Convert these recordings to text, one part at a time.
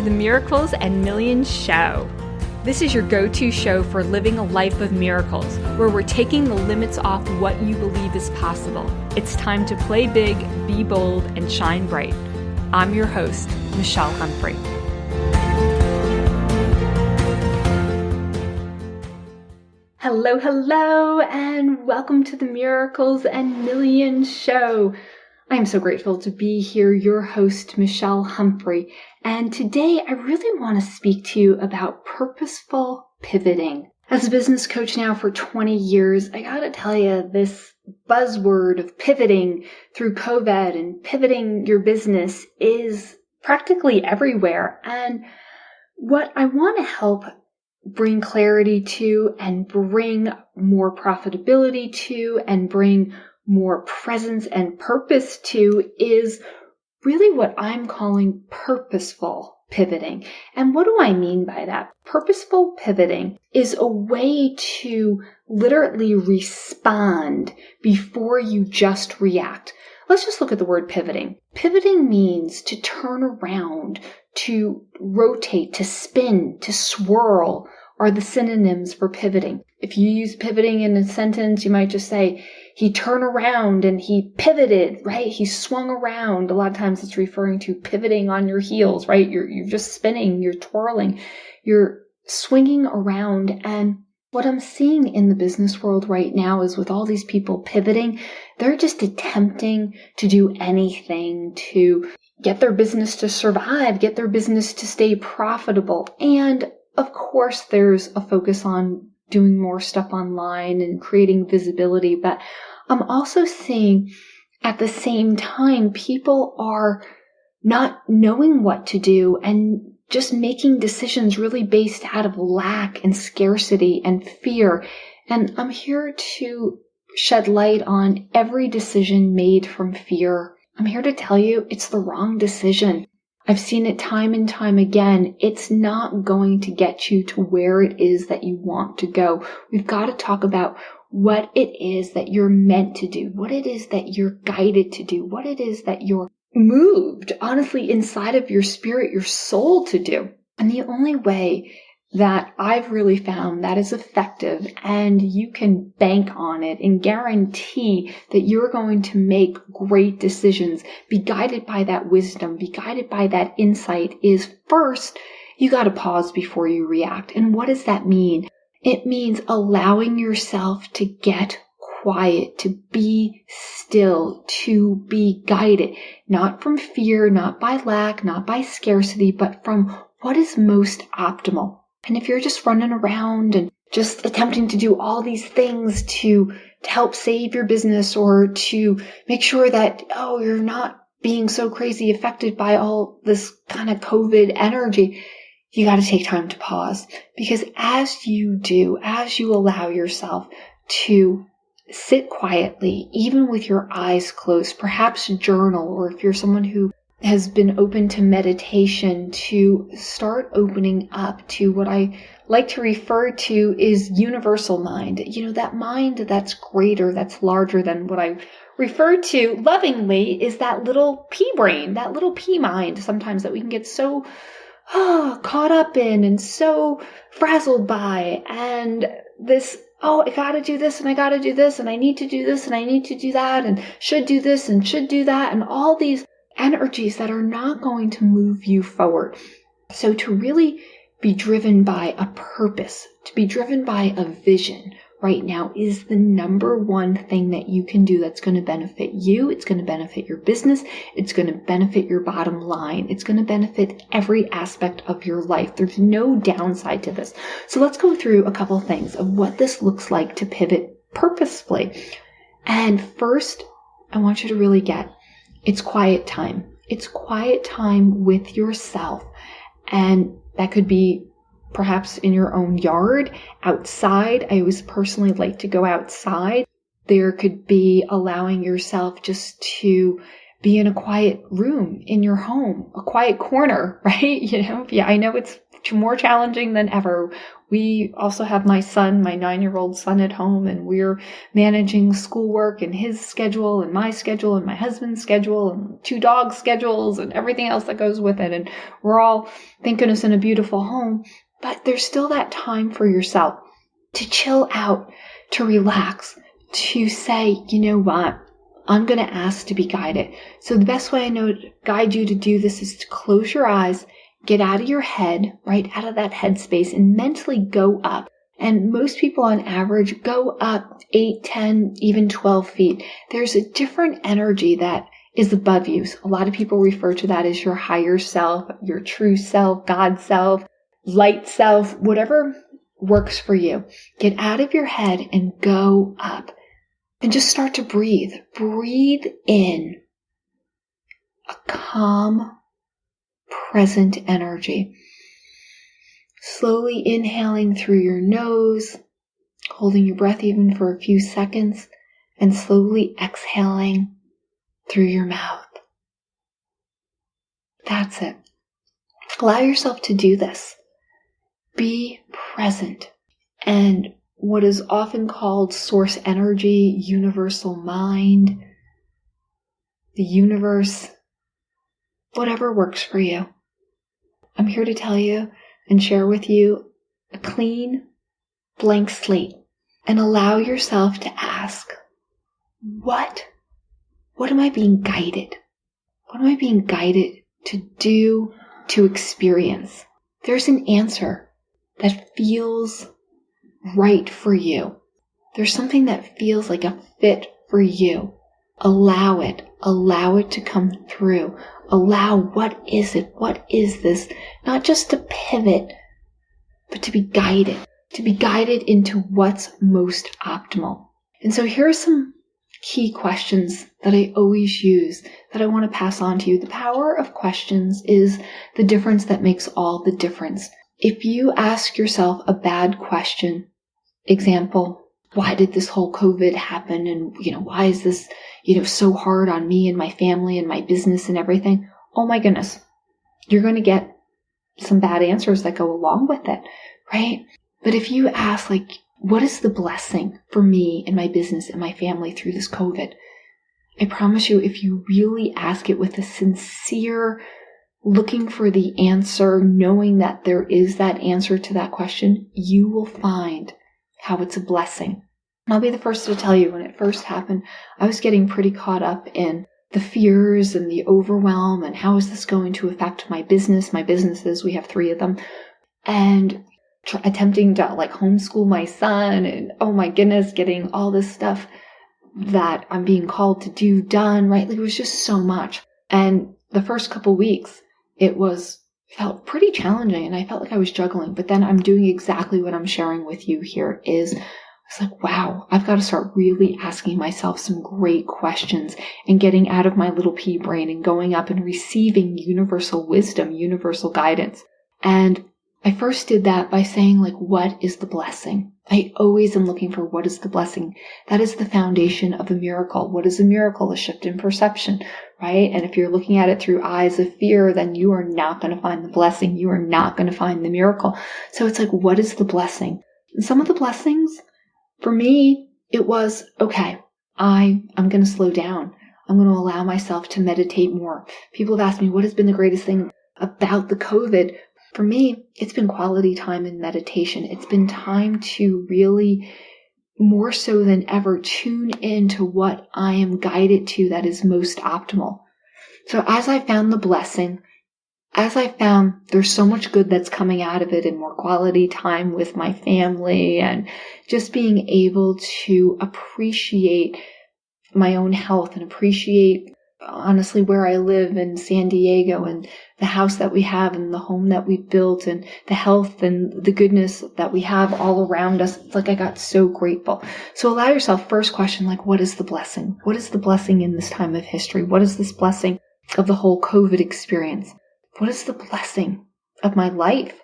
the Miracles and Millions Show. This is your go-to show for living a life of miracles, where we're taking the limits off what you believe is possible. It's time to play big, be bold, and shine bright. I'm your host, Michelle Humphrey. Hello, and welcome to the Miracles and Millions Show. I'm so grateful to be here, your host, Michelle Humphrey. And today I really want to speak to you about purposeful pivoting. As a business coach now for 20 years, I gotta tell you, this buzzword of pivoting through COVID and pivoting your business is practically everywhere. And what I want to help bring clarity to and bring more profitability to and bring more presence and purpose to is really what I'm calling purposeful pivoting. And what do I mean by that? Purposeful pivoting is a way to literally respond before you just react. Let's just look at the word pivoting. Pivoting means to turn around, to rotate, to spin, to swirl are the synonyms for pivoting. If you use pivoting in a sentence, you might just say, he turned around and he pivoted, right? He swung around. A lot of times it's referring to pivoting on your heels, right? You're just spinning, you're twirling, you're swinging around. And what I'm seeing in the business world right now is with all these people pivoting, they're just attempting to do anything to get their business to survive, get their business to stay profitable. And of course, there's a focus on doing more stuff online and creating visibility, but I'm also seeing at the same time, people are not knowing what to do and just making decisions really based out of lack and scarcity and fear. And I'm here to shed light on every decision made from fear. I'm here to tell you it's the wrong decision. I've seen it time and time again. It's not going to get you to where it is that you want to go. We've got to talk about what it is that you're meant to do, what it is that you're guided to do, what it is that you're moved, honestly, inside of your spirit, your soul to do. And the only way that I've really found that is effective and you can bank on it and guarantee that you're going to make great decisions, be guided by that wisdom, be guided by that insight is first, you got to pause before you react. And what does that mean? It means allowing yourself to get quiet, to be still, to be guided, not from fear, not by lack, not by scarcity, but from what is most optimal. And if you're just running around and just attempting to do all these things to help save your business or to make sure that, you're not being so crazy affected by all this kind of COVID energy, you got to take time to pause. Because as you allow yourself to sit quietly, even with your eyes closed, perhaps journal, or if you're someone who has been open to meditation, to start opening up to what I like to refer to is universal mind. That mind that's greater, that's larger than what I refer to lovingly is that little pea brain, that little pea mind sometimes that we can get so caught up in and so frazzled by. And this, I gotta do this and I gotta do this and I need to do this and I need to do that and should do this and should do that and all these energies that are not going to move you forward. So to really be driven by a purpose, to be driven by a vision right now is the number one thing that you can do that's going to benefit you. It's going to benefit your business. It's going to benefit your bottom line. It's going to benefit every aspect of your life. There's no downside to this. So let's go through a couple things of what this looks like to pivot purposefully. And first, I want you to really get it's quiet time. It's quiet time with yourself. And that could be perhaps in your own yard, outside. I always personally like to go outside. There could be allowing yourself just to be in a quiet room in your home, a quiet corner, right? I know it's more challenging than ever. We also have my son, my 9-year-old son at home, and we're managing schoolwork and his schedule and my schedule and my husband's schedule and 2 dogs' schedules and everything else that goes with it. And we're all, thank goodness, in a beautiful home. But there's still that time for yourself to chill out, to relax, to say, you know what? I'm going to ask to be guided. So the best way I know to guide you to do this is to close your eyes, get out of your head, right out of that headspace, and mentally go up. And most people on average go up 8, 10, even 12 feet. There's a different energy that is above you. So a lot of people refer to that as your higher self, your true self, God self, light self, whatever works for you. Get out of your head and go up. And just start to breathe. Breathe in a calm, present energy. Slowly inhaling through your nose, holding your breath even for a few seconds, and slowly exhaling through your mouth. That's it. Allow yourself to do this. Be present. And what is often called source energy, universal mind, the universe, whatever works for you. I'm here to tell you and share with you a clean, blank slate, and allow yourself to ask, what am I being guided? What am I being guided to do, to experience? There's an answer that feels right for you. There's something that feels like a fit for you. Allow it. Allow it to come through. Allow, what is it? What is this? Not just to pivot, but to be guided. To be guided into what's most optimal. And so here are some key questions that I always use that I want to pass on to you. The power of questions is the difference that makes all the difference. If you ask yourself a bad question, example, why did this whole COVID happen? And, why is this, so hard on me and my family and my business and everything? Oh my goodness. You're going to get some bad answers that go along with it, right? But if you ask, what is the blessing for me and my business and my family through this COVID? I promise you, if you really ask it with a sincere looking for the answer, knowing that there is that answer to that question, you will find how it's a blessing. And I'll be the first to tell you, when it first happened, I was getting pretty caught up in the fears and the overwhelm and how is this going to affect my business, my businesses, we have 3 of them, and attempting to homeschool my son, and oh my goodness, getting all this stuff that I'm being called to do done, right? It was just so much. And the first couple weeks, felt pretty challenging, and I felt like I was juggling, but then I'm doing exactly what I'm sharing with you here is, it's like, wow, I've got to start really asking myself some great questions and getting out of my little pea brain and going up and receiving universal wisdom, universal guidance. And I first did that by saying, what is the blessing? I always am looking for what is the blessing. That is the foundation of a miracle. What is a miracle? A shift in perception, right? And if you're looking at it through eyes of fear, then you are not going to find the blessing. You are not going to find the miracle. So it's what is the blessing? And some of the blessings, for me, it was, okay, I'm going to slow down. I'm going to allow myself to meditate more. People have asked me, what has been the greatest thing about the COVID? For me, it's been quality time and meditation. It's been time to really, more so than ever, tune into what I am guided to that is most optimal. So as I found the blessing, as I found there's so much good that's coming out of it, and more quality time with my family, and just being able to appreciate my own health and appreciate honestly where I live in San Diego and the house that we have and the home that we've built and the health and the goodness that we have all around us. It's I got so grateful. So allow yourself, first question, what is the blessing? What is the blessing in this time of history? What is this blessing of the whole COVID experience? What is the blessing of my life?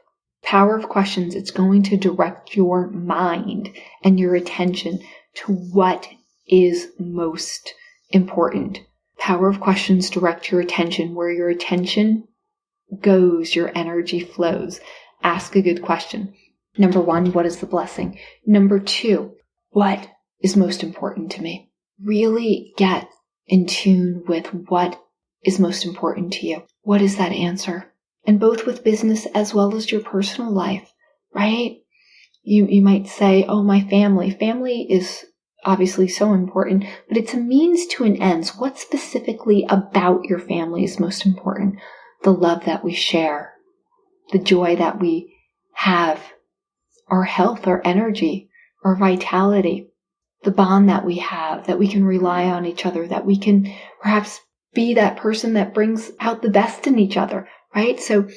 Power of questions. It's going to direct your mind and your attention to what is most important. Power of questions direct your attention. Where your attention goes, your energy flows. ask a good question. Number 1, what is the blessing? Number 2, what is most important to me? Really get in tune with what is most important to you. What is that answer? And both with business as well as your personal life, right? You might say, oh, my family. Family is obviously so important, but it's a means to an end. What specifically about your family is most important? The love that we share, the joy that we have, our health, our energy, our vitality, the bond that we have, that we can rely on each other, that we can perhaps be that person that brings out the best in each other, right? So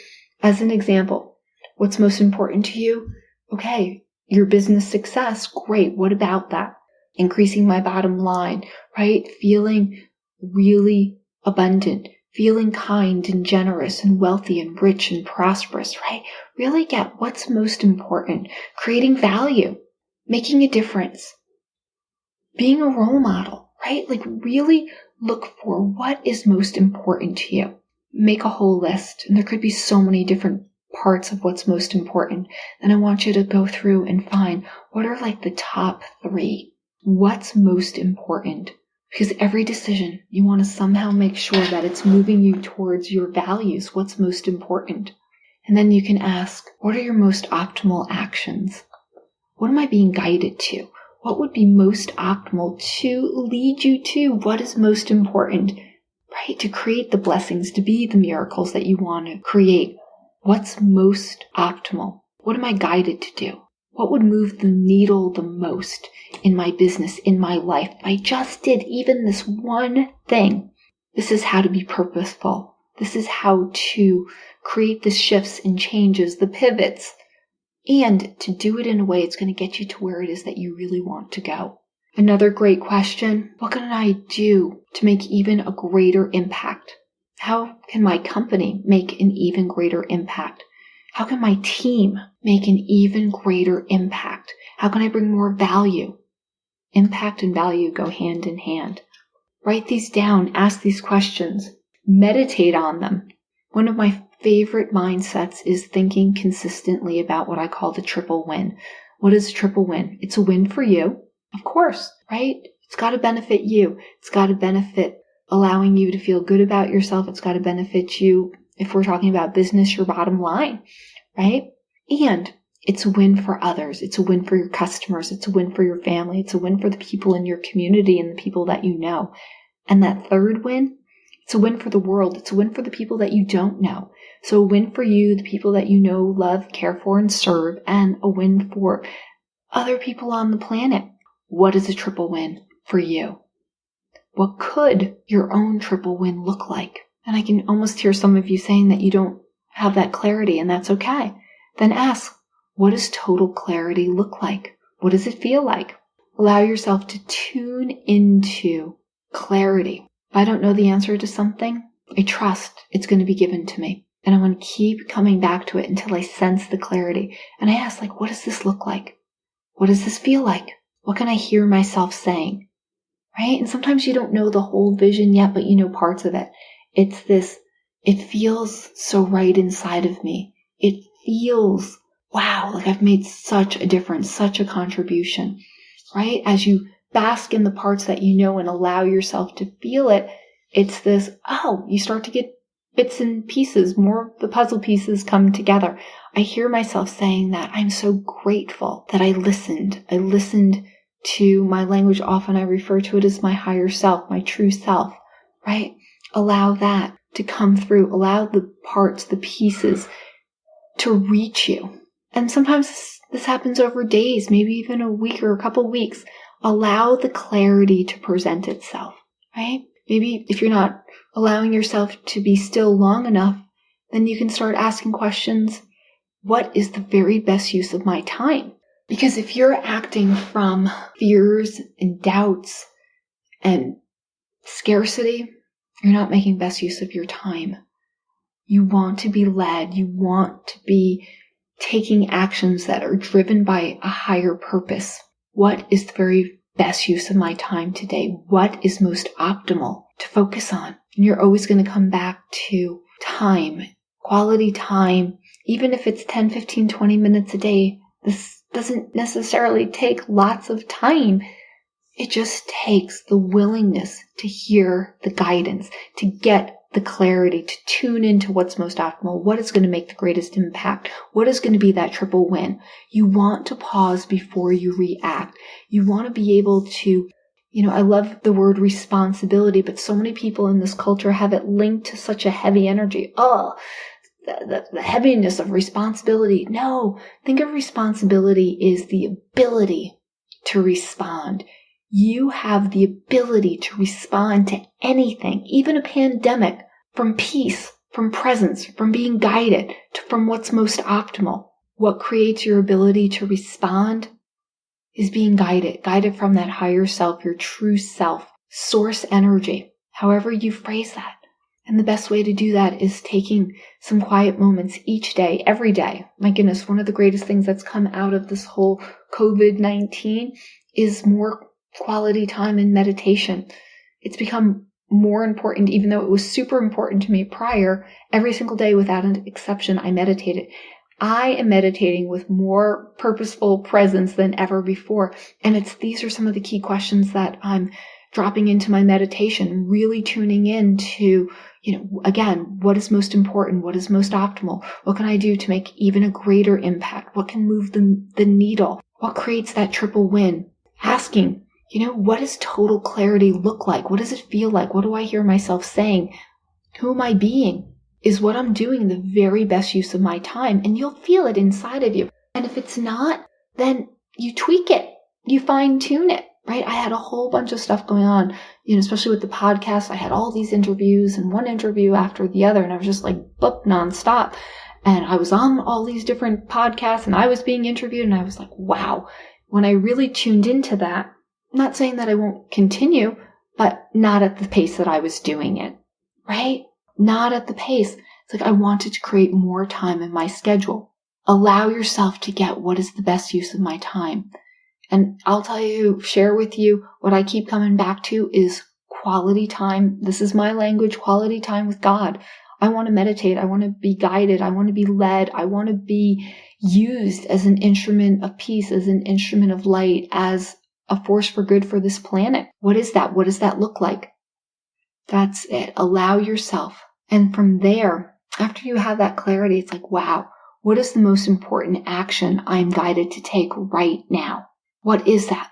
as an example, what's most important to you? Okay, your business success, great. What about that? Increasing my bottom line, right? Feeling really abundant, feeling kind and generous and wealthy and rich and prosperous, right? Really get what's most important. Creating value, making a difference, being a role model, right? Like really look for what is most important to you. Make a whole list, and there could be so many different parts of what's most important. Then I want you to go through and find what are like the top 3. What's most important? Because every decision, you want to somehow make sure that it's moving you towards your values. What's most important? And then you can ask, what are your most optimal actions? What am I being guided to? What would be most optimal to lead you to what is most important, right? To create the blessings, to be the miracles that you want to create. What's most optimal? What am I guided to do? What would move the needle the most in my business, in my life? If I just did even this one thing. This is how to be purposeful. This is how to create the shifts and changes, the pivots, and to do it in a way it's going to get you to where it is that you really want to go. Another great question, what can I do to make even a greater impact? How can my company make an even greater impact? How can my team make an even greater impact? How can I bring more value? Impact and value go hand in hand. Write these down, ask these questions, meditate on them. One of my favorite mindsets is thinking consistently about what I call the triple win. What is a triple win? It's a win for you, of course, right? It's got to benefit you. It's got to benefit allowing you to feel good about yourself. It's got to benefit you, if we're talking about business, your bottom line, right? And it's a win for others. It's a win for your customers. It's a win for your family. It's a win for the people in your community and the people that you know. And that third win, it's a win for the world. It's a win for the people that you don't know. So a win for you, the people that you know, love, care for, and serve, and a win for other people on the planet. What is a triple win for you? What could your own triple win look like? And I can almost hear some of you saying that you don't have that clarity, and that's okay. Then ask, what does total clarity look like? What does it feel like? Allow yourself to tune into clarity. If I don't know the answer to something, I trust it's going to be given to me. And I'm going to keep coming back to it until I sense the clarity. And I ask, like, what does this look like? What does this feel like? What can I hear myself saying? Right? And sometimes you don't know the whole vision yet, but you know parts of it. It's this, it feels so right inside of me. It feels, wow, like I've made such a difference, such a contribution, right? As you bask in the parts that you know and allow yourself to feel it, it's this, oh, you start to get bits and pieces, more of the puzzle pieces come together. I hear myself saying that I'm so grateful that I listened. I listened to my language. Often I refer to it as my higher self, my true self, right? Allow that to come through. Allow the parts, the pieces to reach you. And sometimes this happens over days, maybe even a week or a couple weeks. Allow the clarity to present itself, right? Maybe if you're not allowing yourself to be still long enough, then you can start asking questions. What is the very best use of my time? Because if you're acting from fears and doubts and scarcity, you're not making best use of your time. You want to be led. You want to be taking actions that are driven by a higher purpose. What is the very best use of my time today? What is most optimal to focus on? And you're always going to come back to time, quality time, Even if it's 10, 15, 20 minutes a day, this doesn't necessarily take lots of time. It just takes the willingness to hear the guidance, to get the clarity, to tune into what's most optimal, what is going to make the greatest impact, what is going to be that triple win. You want to pause before you react. You want to be able to, I love the word responsibility, but so many people in this culture have it linked to such a heavy energy. Oh, the heaviness of responsibility. No, think of responsibility is the ability to respond. You have the ability to respond to anything, even a pandemic, from peace, from presence, from being guided, from what's most optimal. What creates your ability to respond is being guided from that higher self, your true self, source energy, however you phrase that. And the best way to do that is taking some quiet moments each day, every day. My goodness, one of the greatest things that's come out of this whole COVID-19 is more quality time in meditation. It's become more important, even though it was super important to me prior. Every single day, without an exception, I meditated. I am meditating with more purposeful presence than ever before. And these are some of the key questions that I'm dropping into my meditation, really tuning into, again, what is most important? What is most optimal? What can I do to make even a greater impact? What can move the needle? What creates that triple win? Asking, what does total clarity look like? What does it feel like? What do I hear myself saying? Who am I being? Is what I'm doing the very best use of my time? And you'll feel it inside of you. And if it's not, then you tweak it. You fine tune it, right? I had a whole bunch of stuff going on, especially with the podcast. I had all these interviews and one interview after the other, and I was just like booked nonstop. And I was on all these different podcasts and I was being interviewed, and I was like, wow. When I really tuned into that, I'm not saying that I won't continue, but not at the pace that I was doing it, right? Not at the pace. It's like I wanted to create more time in my schedule. Allow yourself to get what is the best use of my time. And I'll share with you what I keep coming back to is quality time. This is my language, quality time with God. I want to meditate. I want to be guided. I want to be led. I want to be used as an instrument of peace, as an instrument of light, as a force for good for this planet. What is that? What does that look like? That's it. Allow yourself. And from there, after you have that clarity, it's like, wow, what is the most important action I'm guided to take right now? What is that?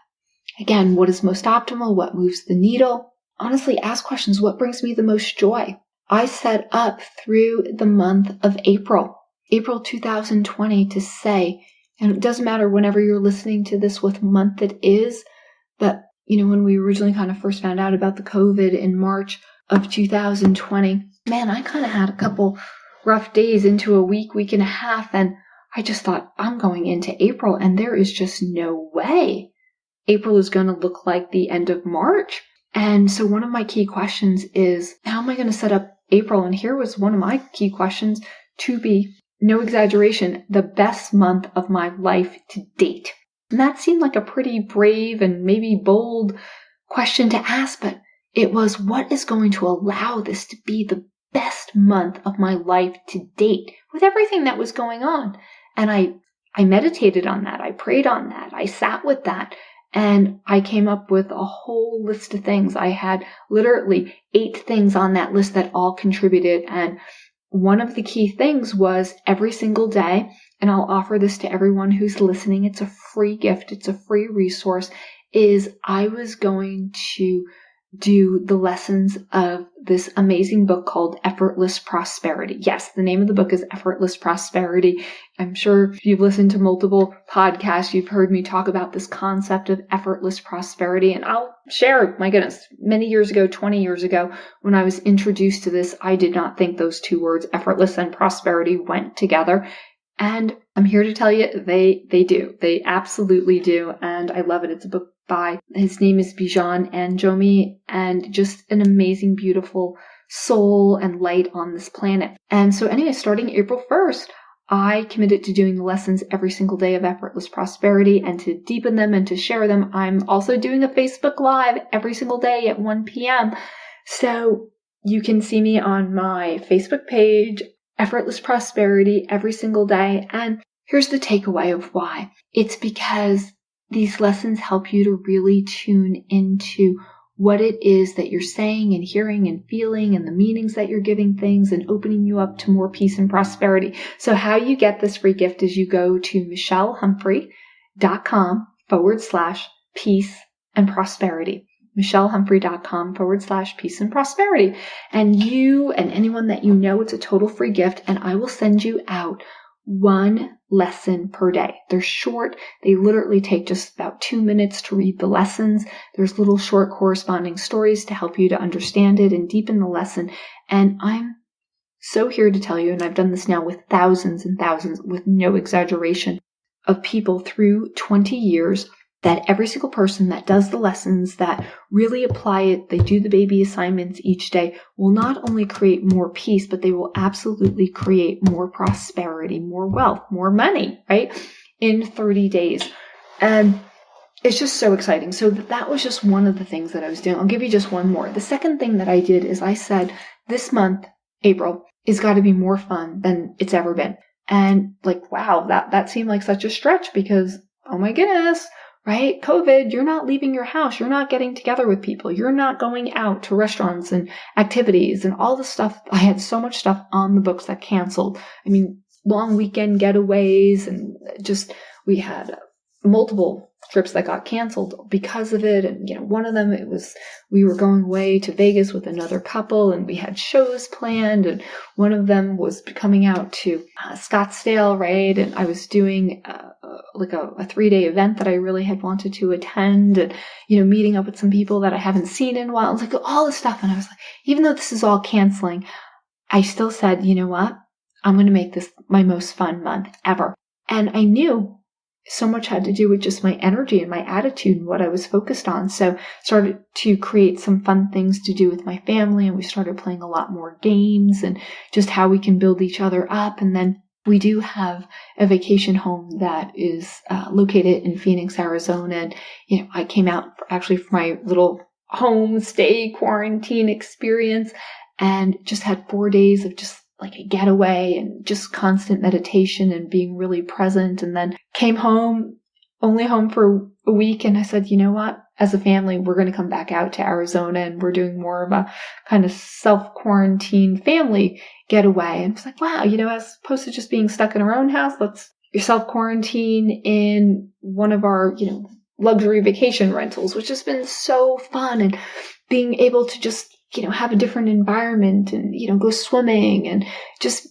Again, what is most optimal? What moves the needle? Honestly, ask questions. What brings me the most joy? I set up through the month of April 2020 to say, and it doesn't matter whenever you're listening to this, what month it is, but when we originally kind of first found out about the COVID in March of 2020, man, I kind of had a couple rough days into a week and a half, and I just thought, I'm going into April and there is just no way April is going to look like the end of March. And so one of my key questions is, how am I going to set up April? And here was one of my key questions to be, no exaggeration, the best month of my life to date. And that seemed like a pretty brave and maybe bold question to ask, but it was, what is going to allow this to be the best month of my life to date with everything that was going on? And I meditated on that. I prayed on that. I sat with that. And I came up with a whole list of things. I had literally 8 things on that list that all contributed. And one of the key things was every single day, and I'll offer this to everyone who's listening, it's a free gift, it's a free resource, is I was going to do the lessons of this amazing book called Effortless Prosperity. Yes, the name of the book is Effortless Prosperity. I'm sure if you've listened to multiple podcasts, you've heard me talk about this concept of effortless prosperity. And I'll share, my goodness, many years ago, 20 years ago, when I was introduced to this, I did not think those two words, effortless and prosperity, went together. And I'm here to tell you, they do. They absolutely do. And I love it. It's a book by, his name is Bijan Anjomi, and just an amazing, beautiful soul and light on this planet. And so anyway, starting April 1st, I committed to doing the lessons every single day of Effortless Prosperity, and to deepen them and to share them. I'm also doing a Facebook Live every single day at 1 p.m. So you can see me on my Facebook page effortless prosperity every single day. And here's the takeaway of why. It's because these lessons help you to really tune into what it is that you're saying and hearing and feeling and the meanings that you're giving things and opening you up to more peace and prosperity. So how you get this free gift is you go to michellehumphrey.com/peace and prosperity. michellehumphrey.com/peace and prosperity. And you and anyone that you know, it's a total free gift. And I will send you out one lesson per day. They're short. They literally take just about 2 minutes to read the lessons. There's little short corresponding stories to help you to understand it and deepen the lesson. And I'm so here to tell you, and I've done this now with thousands and thousands, with no exaggeration, of people through 20 years, that every single person that does the lessons, that really apply it, they do the baby assignments each day, will not only create more peace, but they will absolutely create more prosperity, more wealth, more money, right? In 30 days. And it's just so exciting. So that was just one of the things that I was doing. I'll give you just one more. The second thing that I did is I said, this month, April, is got to be more fun than it's ever been. And like, wow, that seemed like such a stretch because, oh my goodness, right? COVID, you're not leaving your house. You're not getting together with people. You're not going out to restaurants and activities and all the stuff. I had so much stuff on the books that canceled. I mean, long weekend getaways and just, we had multiple trips that got canceled because of it. And, one of them, we were going away to Vegas with another couple and we had shows planned. And one of them was coming out to Scottsdale, right? And I was doing like a 3-day event that I really had wanted to attend and, meeting up with some people that I haven't seen in a while. Like all this stuff. And I was like, even though this is all canceling, I still said, you know what? I'm going to make this my most fun month ever. And I knew so much had to do with just my energy and my attitude and what I was focused on. So started to create some fun things to do with my family. And we started playing a lot more games and just how we can build each other up. And then we do have a vacation home that is located in Phoenix, Arizona. And, I came out actually for my little home stay quarantine experience and just had 4 days of just like a getaway and just constant meditation and being really present. And then came home, only home for a week. And I said, you know what? As a family, we're going to come back out to Arizona and we're doing more of a kind of self-quarantine family getaway. And it's like, wow, as opposed to just being stuck in our own house, let's self-quarantine in one of our, luxury vacation rentals, which has been so fun. And being able to just have a different environment and, go swimming and just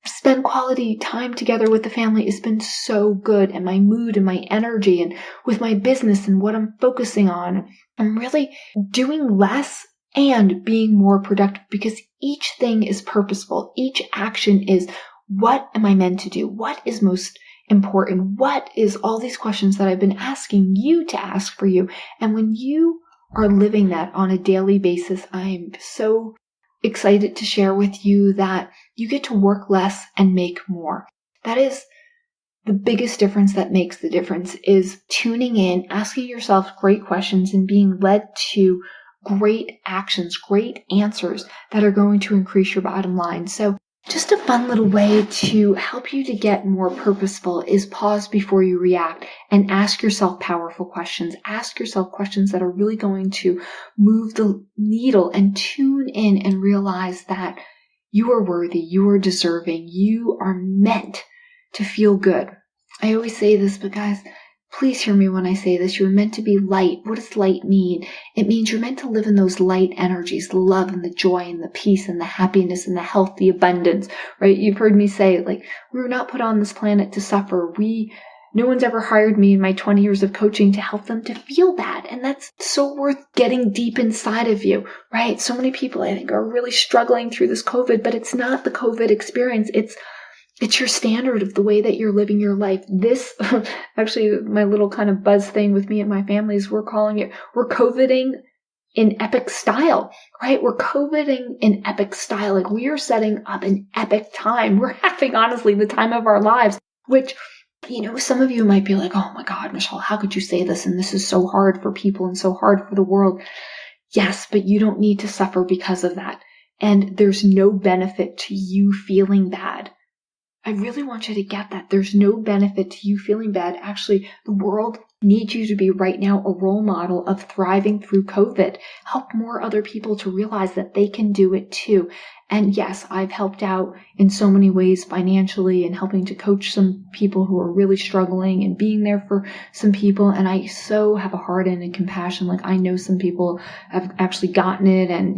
spend quality time together with the family has been so good. And my mood and my energy and with my business and what I'm focusing on, I'm really doing less and being more productive because each thing is purposeful. Each action is, what am I meant to do? What is most important? What is all these questions that I've been asking you to ask for you? And when you are living that on a daily basis, I'm so excited to share with you that you get to work less and make more. That is the biggest difference that makes the difference, is tuning in, asking yourself great questions and being led to great actions, great answers that are going to increase your bottom line. So just a fun little way to help you to get more purposeful is pause before you react and ask yourself powerful questions. Ask yourself questions that are really going to move the needle and tune in and realize that you are worthy, you are deserving, you are meant to feel good. I always say this, but guys, please hear me when I say this. You're meant to be light. What does light mean? It means you're meant to live in those light energies, the love and the joy and the peace and the happiness and the health, the abundance, right? You've heard me say, like, we were not put on this planet to suffer. No one's ever hired me in my 20 years of coaching to help them to feel that. And that's so worth getting deep inside of you, right? So many people, I think, are really struggling through this COVID, but it's not the COVID experience. It's your standard of the way that you're living your life. This, actually, my little kind of buzz thing with me and my family is we're COVIDing in epic style, right? We're COVIDing in epic style. Like, we are setting up an epic time. We're having, honestly, the time of our lives, which, some of you might be like, oh my God, Michelle, how could you say this? And this is so hard for people and so hard for the world. Yes, but you don't need to suffer because of that. And there's no benefit to you feeling bad. I really want you to get that. There's no benefit to you feeling bad. Actually, the world needs you to be right now a role model of thriving through COVID. Help more other people to realize that they can do it too. And yes, I've helped out in so many ways financially and helping to coach some people who are really struggling and being there for some people. And I so have a heart and a compassion. Like, I know some people have actually gotten it and,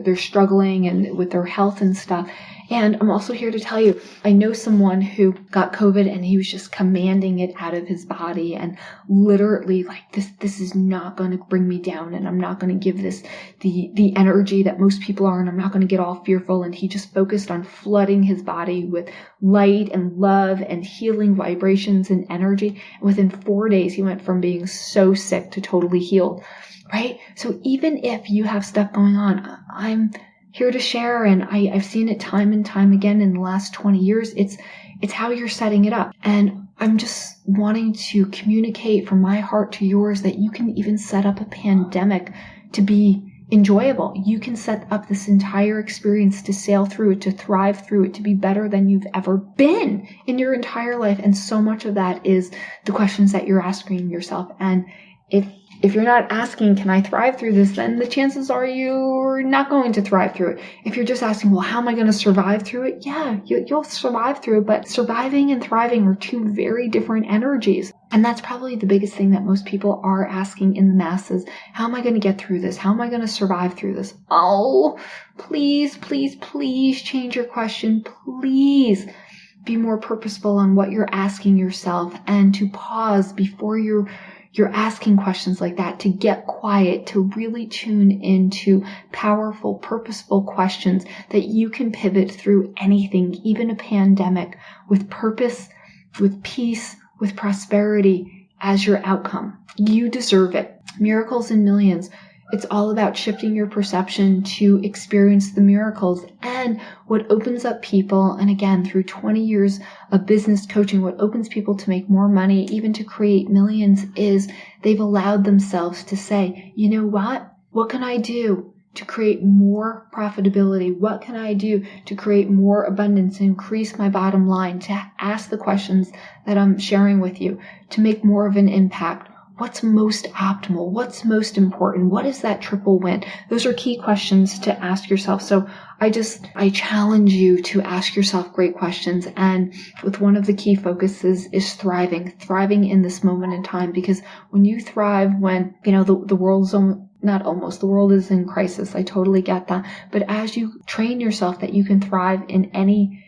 they're struggling and with their health and stuff. And I'm also here to tell you, I know someone who got COVID and he was just commanding it out of his body and literally like, this is not going to bring me down, and I'm not going to give this the energy that most people are, and I'm not going to get all fearful. And he just focused on flooding his body with light and love and healing vibrations and energy. And within 4 days, he went from being so sick to totally healed, right? So even if you have stuff going on, I'm here to share, and I've seen it time and time again in the last 20 years. It's how you're setting it up. And I'm just wanting to communicate from my heart to yours that you can even set up a pandemic to be enjoyable. You can set up this entire experience to sail through it, to thrive through it, to be better than you've ever been in your entire life. And so much of that is the questions that you're asking yourself. And if you're not asking, can I thrive through this, then the chances are you're not going to thrive through it. If you're just asking, well, how am I going to survive through it? Yeah, you'll survive through it, but surviving and thriving are two very different energies. And that's probably the biggest thing that most people are asking in the masses. How am I going to get through this? How am I going to survive through this? Oh, please, please, please change your question. Please be more purposeful on what you're asking yourself, and to pause before you're asking questions like that, to get quiet, to really tune into powerful, purposeful questions that you can pivot through anything, even a pandemic, with purpose, with peace, with prosperity as your outcome. You deserve it. Miracles in Millions. It's all about shifting your perception to experience the miracles. And what opens up people, and again, through 20 years of business coaching, what opens people to make more money, even to create millions, is they've allowed themselves to say, you know what? What can I do to create more profitability? What can I do to create more abundance, increase my bottom line, to ask the questions that I'm sharing with you, to make more of an impact? What's most optimal? What's most important? What is that triple win? Those are key questions to ask yourself. So I challenge you to ask yourself great questions. And with one of the key focuses is thriving in this moment in time. Because when you thrive, when, the world's the world is in crisis. I totally get that. But as you train yourself that you can thrive in any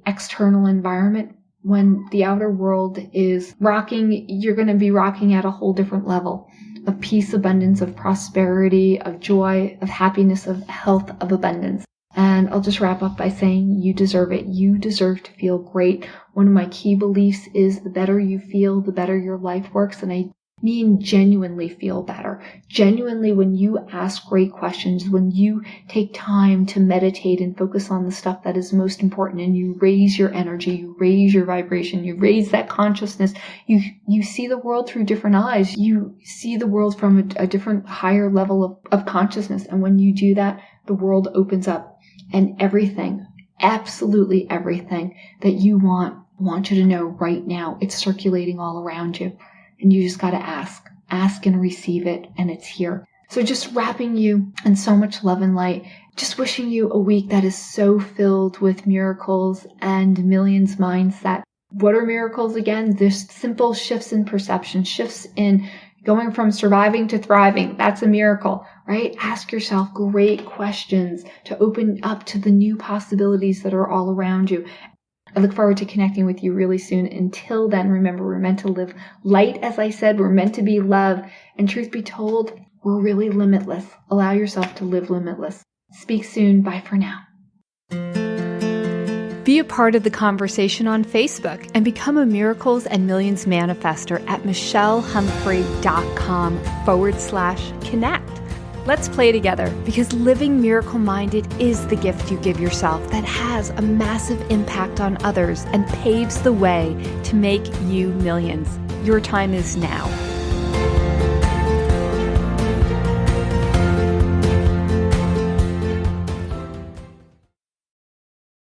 external environment, when the outer world is rocking, you're going to be rocking at a whole different level of peace, abundance, of prosperity, of joy, of happiness, of health, of abundance. And I'll just wrap up by saying you deserve it. You deserve to feel great. One of my key beliefs is the better you feel, the better your life works. And I mean genuinely feel better. Genuinely, when you ask great questions, when you take time to meditate and focus on the stuff that is most important, and you raise your energy, you raise your vibration, you raise that consciousness, you see the world through different eyes. You see the world from a different, higher level of consciousness. And when you do that, the world opens up, and everything, absolutely everything that you want, I want you to know right now, it's circulating all around you. And you just got to ask and receive it, and it's here. So just wrapping you in so much love and light, just wishing you a week that is so filled with miracles and millions mindset. What are miracles again? There's simple shifts in perception, shifts in going from surviving to thriving. That's a miracle, right? Ask yourself great questions to open up to the new possibilities that are all around you. I look forward to connecting with you really soon. Until then, remember, we're meant to live light, as I said. We're meant to be love. And truth be told, we're really limitless. Allow yourself to live limitless. Speak soon. Bye for now. Be a part of the conversation on Facebook and become a Miracles and Millions manifester at michellehumphrey.com/connect. Let's play together, because living miracle-minded is the gift you give yourself that has a massive impact on others and paves the way to make you millions. Your time is now.